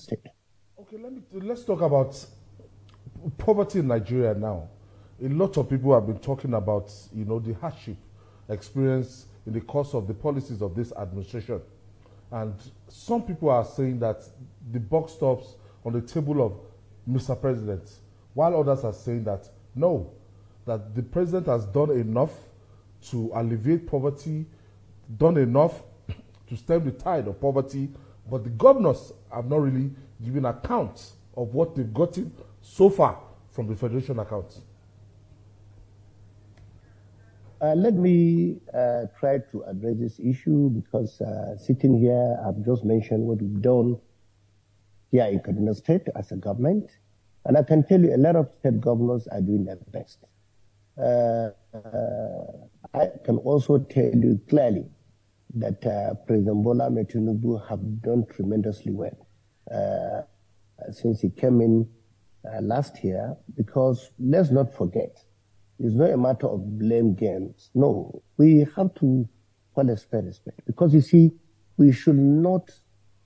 state. Okay, let's talk about poverty in Nigeria now. A lot of people have been talking about, the hardship experienced in the course of the policies of this administration. And some people are saying that the buck stops on the table of Mr. President, while others are saying that no, that the president has done enough to alleviate poverty, done enough to stem the tide of poverty, but the governors have not really given account of what they've gotten so far from the federation accounts. Let me try to address this issue because sitting here, I've just mentioned what we've done here in Kaduna State as a government. And I can tell you a lot of state governors are doing their best. I can also tell you clearly that President Bola Tinubu have done tremendously well since he came in last year, because let's not forget, it's not a matter of blame games. No, we have to call a spade a spade, because you see, we should not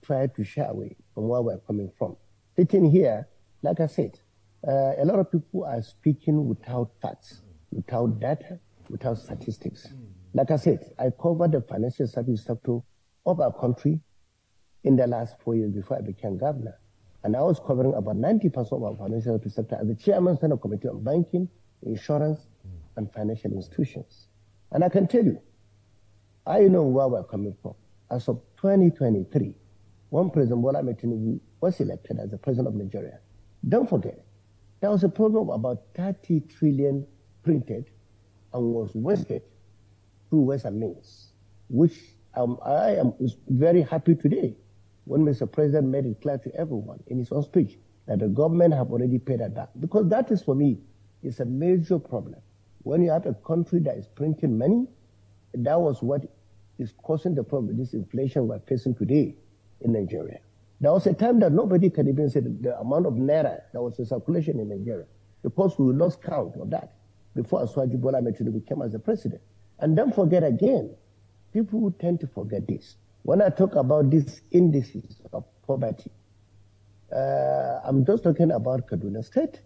try to shy away from where we're coming from. Sitting here, like I said, a lot of people are speaking without facts, without data, without statistics. Like I said, I covered the financial service sector of our country in the last 4 years before I became governor. And I was covering about 90% of our financial service sector as the chairman of the Committee on Banking, Insurance, and Financial Institutions. And I can tell you, I know where we're coming from. As of 2023, when President Bola Tinubu was elected as the president of Nigeria, don't forget, there was a program of about 30 trillion printed and was wasted through ways and means, which I am very happy today when Mr. President made it clear to everyone in his own speech that the government have already paid that back. Because that is, for me, is a major problem. When you have a country that is printing money, that was what is causing the problem, this inflation we're facing today in Nigeria. There was a time that nobody can even say the amount of naira that was in circulation in Nigeria, because we lost count of that before Aswaji Bola Tinubu became as the president. And don't forget again, people tend to forget this. When I talk about these indices of poverty, I'm just talking about Kaduna State.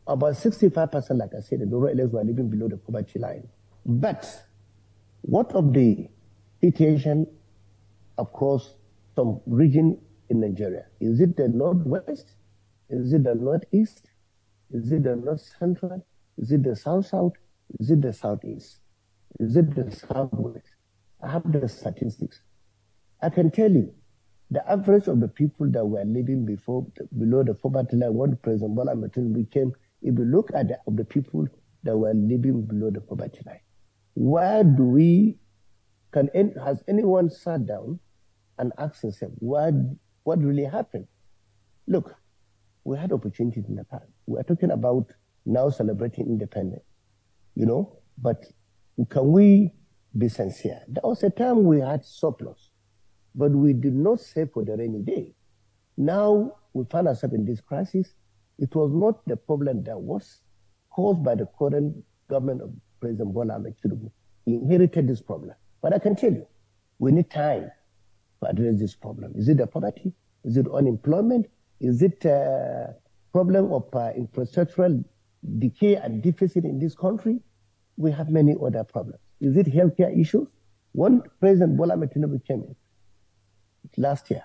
About 65%, like I said, the rural areas were living below the poverty line. But what of the situation across some region in Nigeria? Is it the Northwest? Is it the Northeast? Is it the North Central? Is it the South-South? Is it the Southeast? Is it the Southwest? I have the statistics. I can tell you, the average of the people that were living below the poverty line when President Bola Tinubu came, if you look at the people that were living below the poverty line, has anyone sat down and asked himself, what really happened? Look, we had opportunities in the past. We are talking about now celebrating independence, but can we be sincere? There was a time we had surplus, but we did not save for the rainy day. Now we find ourselves in this crisis. It was not the problem that was caused by the current government of President Bola Tinubu. He inherited this problem. But I can tell you, we need time to address this problem. Is it the poverty? Is it unemployment? Is it a problem of infrastructural decay and deficit in this country? We have many other problems. Is it healthcare issues? When President Bola Tinubu came in last year,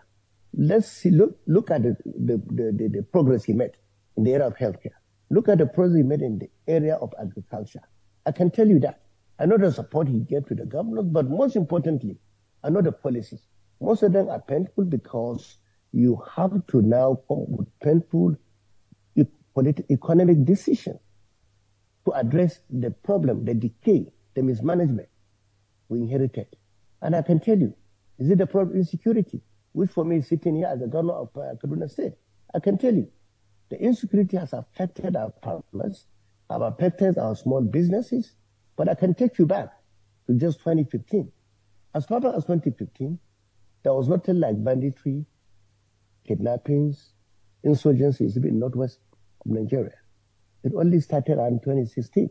let's see, look at the progress he made in the area of healthcare. Look at the progress he made in the area of agriculture. I can tell you that. I know the support he gave to the governors, but most importantly, I know the policies. Most of them are painful because you have to now come with painful economic decisions to address the problem, the decay, the mismanagement we inherited. And I can tell you, is it the problem insecurity, which for me is sitting here as the governor of Kaduna State? I can tell you, the insecurity has affected our farmers, have affected our small businesses, but I can take you back to just 2015. As far as 2015, there was nothing like banditry, kidnappings, insurgencies in the northwest of Nigeria. It only started around 2016.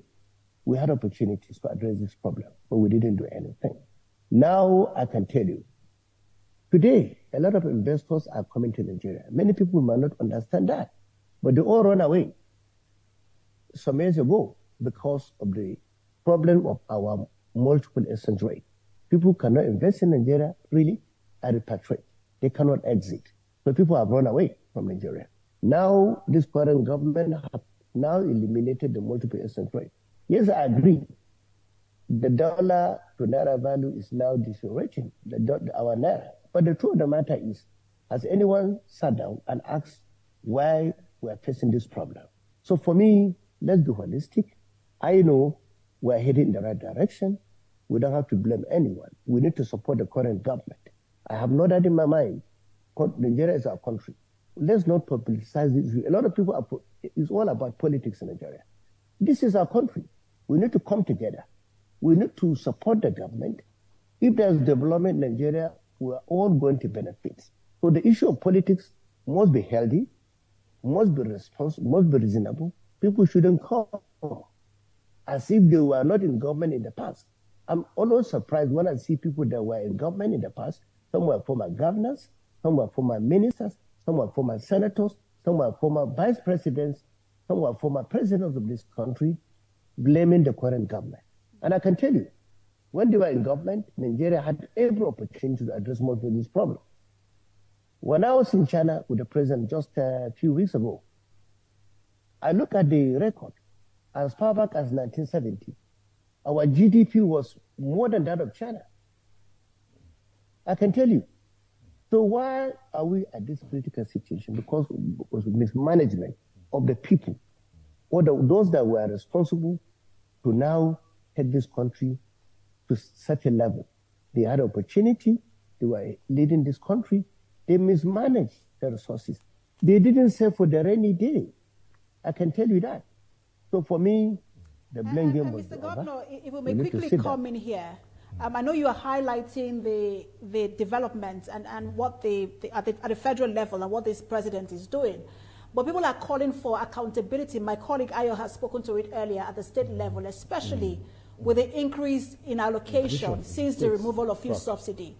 We had opportunities to address this problem, but we didn't do anything. Now I can tell you, today, a lot of investors are coming to Nigeria. Many people might not understand that, but they all run away some years ago because of the problem of our multiple exchange rate. People cannot invest in Nigeria really and repatriate. They cannot exit. So people have run away from Nigeria. Now, this current government have now eliminated the multiple exchange rate. Yes, I agree. The dollar to naira value is now deteriorating, our naira. But the truth of the matter is, has anyone sat down and asked why we're facing this problem? So for me, let's be holistic. I know we're heading in the right direction. We don't have to blame anyone. We need to support the current government. I have no doubt in my mind, Nigeria is our country. Let's not publicize this. A lot of people it's all about politics in Nigeria. This is our country. We need to come together. We need to support the government. If there's development in Nigeria, we're all going to benefit. So the issue of politics must be healthy, must be responsible, must be reasonable. People shouldn't come as if they were not in government in the past. I'm always surprised when I see people that were in government in the past. Some were former governors, some were former ministers, some were former senators, some were former vice presidents, some were former presidents of this country, blaming the current government. And I can tell you, when they were in government, Nigeria had every opportunity to address most of these problems. When I was in China with the president just a few weeks ago, I look at the record as far back as 1970. Our GDP was more than that of China. I can tell you. So why are we at this critical situation? Because of mismanagement of the people, or those that were responsible to now take this country to such a level. They had opportunity, they were leading this country, they mismanaged the resources. They didn't save for the rainy day. I can tell you that. So for me, the blame game was Mr. Governor, if we may quickly come in here, I know you are highlighting the developments and what at the federal level and what this president is doing. But people are calling for accountability. My colleague Ayo has spoken to it earlier at the state level, especially with the increase in allocation since the removal of fuel subsidy.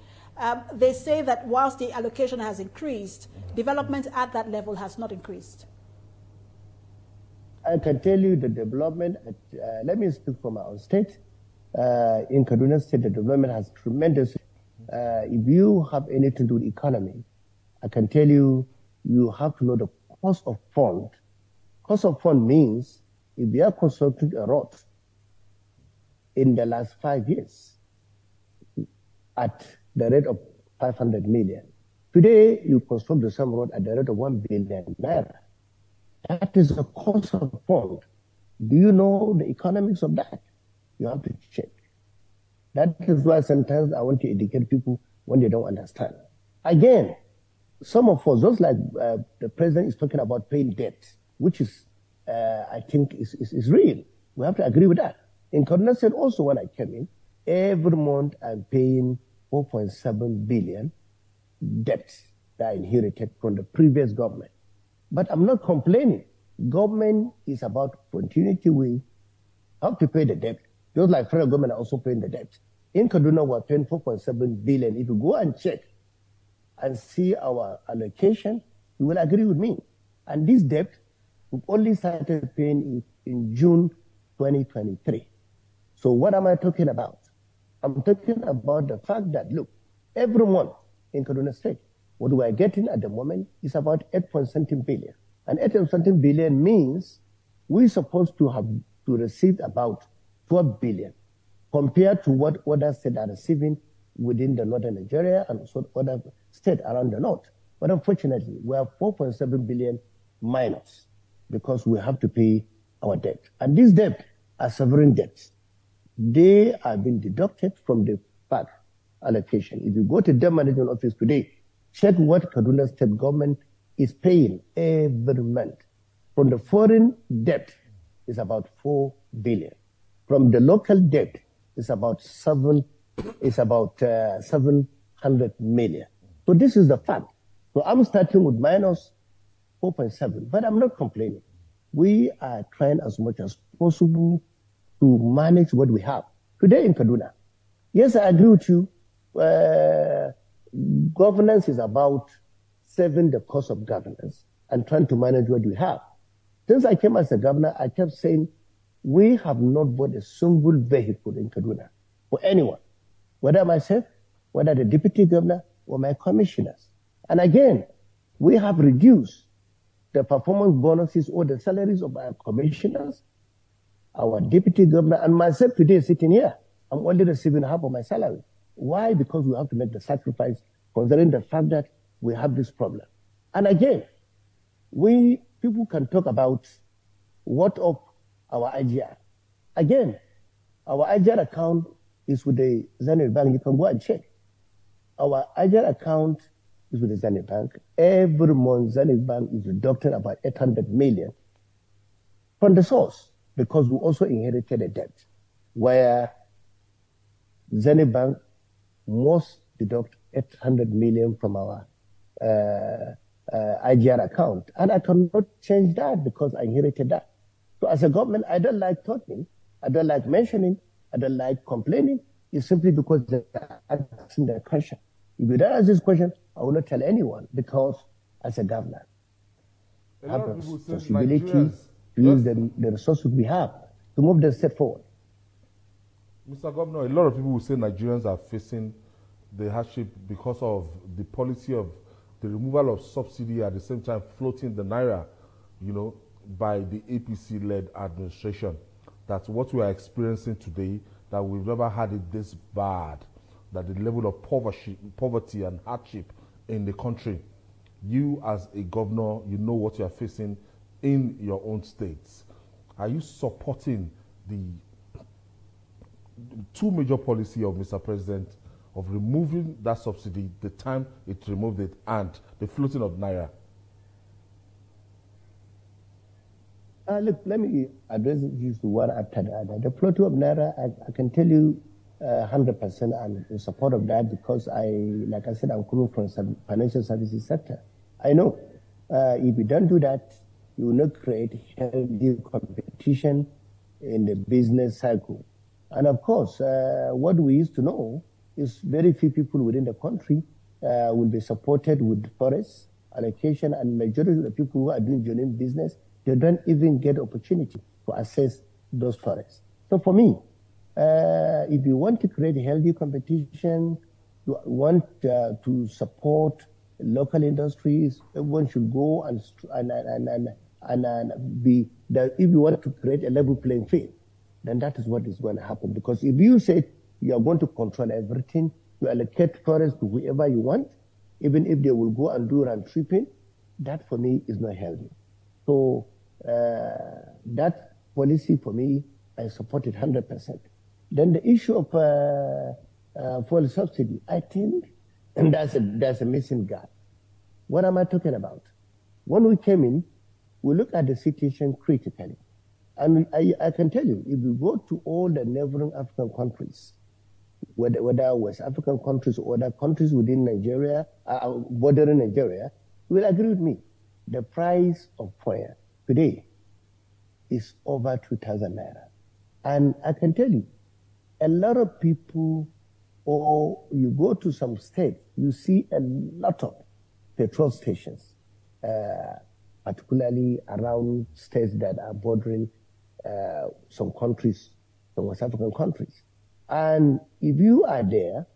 They say that whilst the allocation has increased, development at that level has not increased. I can tell you the development, let me speak from our state. In Kaduna State, the development has tremendous. If you have anything to do with economy, I can tell you, you have to know the cost of fund. Cost of fund means if we are constructing a road in the last 5 years at the rate of 500 million, today you construct the same road at the rate of 1 billion naira. That is the cost of fund. Do you know the economics of that? You have to check. That is why sometimes I want to educate people when they don't understand. Again, some of us, just like the president is talking about paying debt, which is, I think, is real. We have to agree with that. In Kaduna State also, when I came in, every month I'm paying 4.7 billion debt that I inherited from the previous government. But I'm not complaining. Government is about continuity. We have to pay the debt. Just like federal government are also paying the debt. In Kaduna, we're paying 4.7 billion. If you go and check and see our allocation, you will agree with me. And this debt, we've only started paying in June 2023. So what am I talking about? I'm talking about the fact that, look, every month in Kaduna State, what we are getting at the moment is about 8.something billion. And 8.something billion means we're supposed to have to receive about 12 billion compared to what other states are receiving within the northern Nigeria and also other states around the north. But unfortunately, we have 4.7 billion minus because we have to pay our debt. And these debt are sovereign debts. They are being deducted from the PAC allocation. If you go to the management office today, check what Kaduna State government is paying every month. From the foreign debt is about 4 billion. From the local debt is about 700 million. So this is the fact. So I'm starting with minus 4.7, but I'm not complaining. We are trying as much as possible to manage what we have. Today in Kaduna, yes, I agree with you. governance is about saving the cost of governance and trying to manage what we have. Since I came as a governor, I kept saying, we have not bought a single vehicle in Kaduna for anyone, whether myself, whether the deputy governor or my commissioners. And again, we have reduced the performance bonuses or the salaries of our commissioners, our deputy governor, and myself today sitting here. I'm only receiving half of my salary. Why? Because we have to make the sacrifice, considering the fact that we have this problem. And again, people can talk about what of our IGR. Again, our IGR account is with the Zenith Bank. You can go and check. Our IGR account is with the Zenith Bank. Every month, Zenith Bank is deducting about 800 million from the source, because we also inherited a debt where Zenith Bank must deduct 800 million from our IGR account. And I cannot change that because I inherited that. So as a government, I don't like talking, I don't like mentioning, I don't like complaining. It's simply because they're asking the question. If you don't ask this question, I will not tell anyone, because as a governor, I have the responsibility to use the resources we have to move the step forward. Mr. Governor, a lot of people will say Nigerians are facing the hardship because of the policy of the removal of subsidy, at the same time floating the naira, by the APC-led administration. That's what we are experiencing today, that we've never had it this bad, that the level of poverty and hardship in the country. You as a governor, you know what you are facing in your own states. Are you supporting the two major policy of Mr. President of removing that subsidy, the time it removed it, and the floating of naira? Look, let me address this one after the other. The floating of naira, I can tell you 100% I'm in support of that, because like I said, I'm coming from the financial services sector. I know if you don't do that, you will not create healthy competition in the business cycle. And of course, what we used to know is very few people within the country will be supported with forest allocation, and majority of the people who are doing genuine business, they don't even get opportunity to access those forests. So for me, if you want to create healthy competition, you want to support local industries, everyone should go and be that. If you want to create a level playing field, then that is what is going to happen. Because if you say you are going to control everything, you allocate forests to whoever you want, even if they will go and do round tripping, that for me is not healthy. So that policy for me, I support it 100%. Then the issue of fuel subsidy, I think there's a missing gap. What am I talking about? When we came in, we looked at the situation critically. And I can tell you, if you go to all the neighboring African countries, whether West African countries or other countries within Nigeria, bordering Nigeria, you will agree with me. The price of oil today is over 2,000 naira. And I can tell you, a lot of people, or you go to some states, you see a lot of petrol stations, particularly around states that are bordering some countries, some West African countries. And if you are there,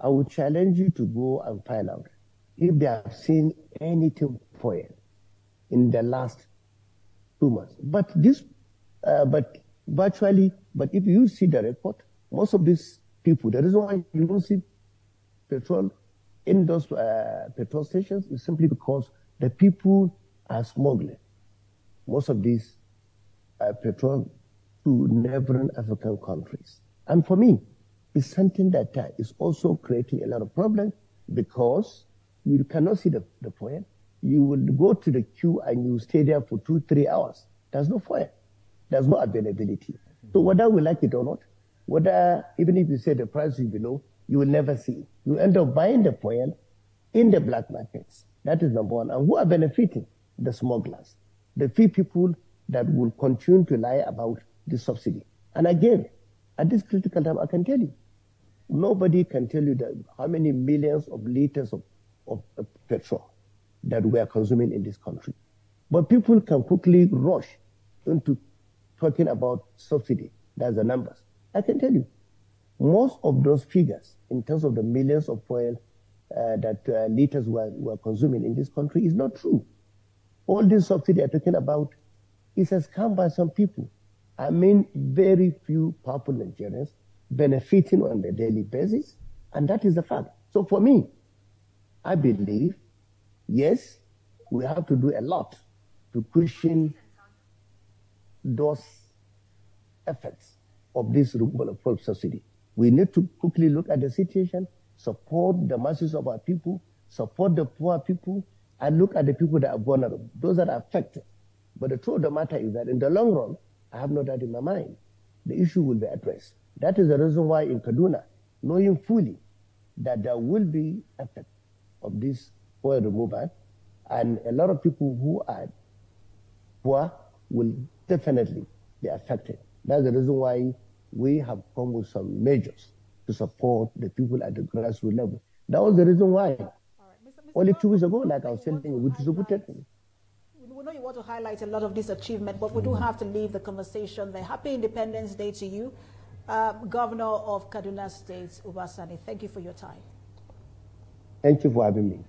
I would challenge you to go and find out if they have seen anything for it in the last 2 months. But if you see the report, most of these people, the reason why you don't see petrol in those petrol stations is simply because the people are smuggling most of these petrol to neighboring African countries. And for me, it's something that is also creating a lot of problems, because you cannot see the fuel. You will go to the queue and you stay there for 2-3 hours. There's no fuel. There's no availability. So whether we like it or not, whether even if you say the price is below, you will never see it. You end up buying the fuel in the black markets. That is number one. And who are benefiting? The smugglers. The few people that will continue to lie about the subsidy. And again, at this critical time, I can tell you, Nobody can tell you that how many millions of liters of petrol that we are consuming in this country. But people can quickly rush into talking about subsidy. That's the numbers. I can tell you, most of those figures, in terms of the millions of oil that liters we're consuming in this country, is not true. All this subsidy I'm talking about is a scam by some people. I mean, very few powerful Nigerians benefiting on a daily basis, and that is the fact. So for me, I believe, yes, we have to do a lot to cushion those effects of this removal of fuel subsidy. We need to quickly look at the situation, support the masses of our people, support the poor people, and look at the people that are vulnerable, those that are affected. But the truth of the matter is that in the long run, I have no doubt in my mind, the issue will be addressed. That is the reason why in Kaduna, knowing fully that there will be effect of this oil removal, and a lot of people who are poor will definitely be affected. That's the reason why we have come with some measures to support the people at the grassroots level. That was the reason why. Only 2 weeks ago, like I was telling you, we distributed. We know you want to highlight a lot of this achievement, but we do have to leave the conversation there. Happy Independence Day to you, Governor of Kaduna State, Sani. Thank you for your time. Thank you for having me.